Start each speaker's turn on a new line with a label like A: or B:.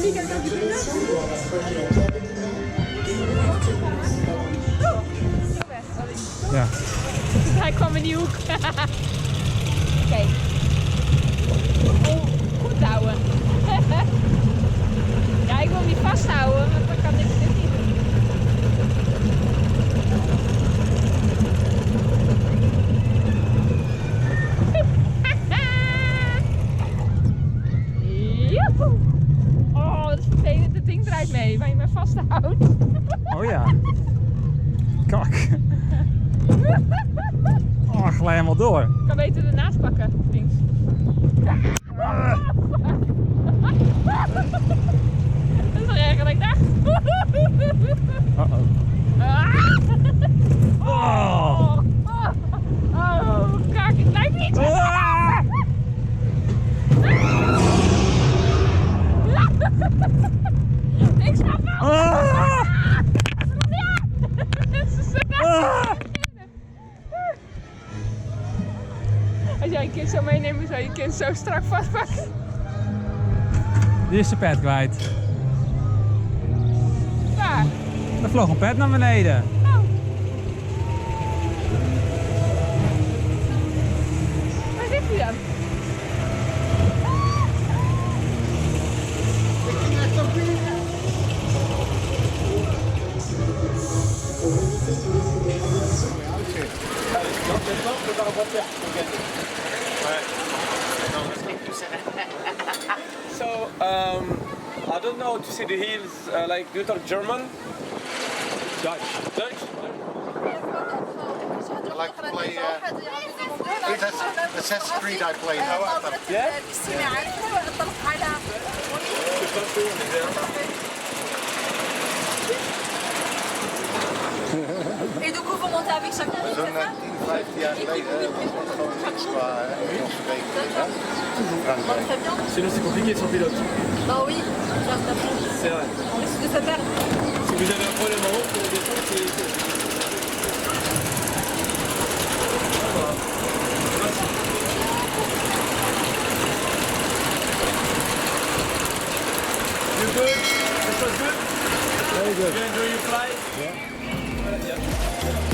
A: weekend met je vrienden?
B: Ja.
A: Hij kwam in die hoek. Oké. Oh, goed houden. Ja, ik wil hem niet vasthouden, want dan kan ik dit niet doen. Joehoe! Oh, dat is vervelend. Het ding draait mee, waar je me vasthoudt.
B: Oh ja. Kak. Oh, glij helemaal door.
A: Ik kan beter ernaast pakken, links. Dat is nog erger dan ik dacht.
B: Oh.
A: Oh, kak, het lijkt niet. Ik snap wel. Als jij een kind zou meenemen, zou je kind zo strak vastpakken.
B: Die is zijn pet kwijt.
A: Waar?
B: Er vloog een pet naar beneden.
A: Oh. Waar zit hij dan?
C: So, I don't know how to see the heels, like, do you talk German? Dutch. Dutch?
D: I like to play Assassin's Creed. I play now.
C: Yeah?
E: Et donc vous montez avec chacun des
D: Zo'n 10, 15 jaar geleden was dat gewoon niks qua Engelse rekening.
E: Très bien.
C: Sinon, c'est compliqué sans pilote.
E: Bah oui,
C: C'est vrai.
E: on risque de se perdre.
C: Si vous avez un problème en haut, pour descendre, c'est... You good? This was good?
B: Very good.
C: You enjoy your flight?
B: Yeah.
C: Yeah.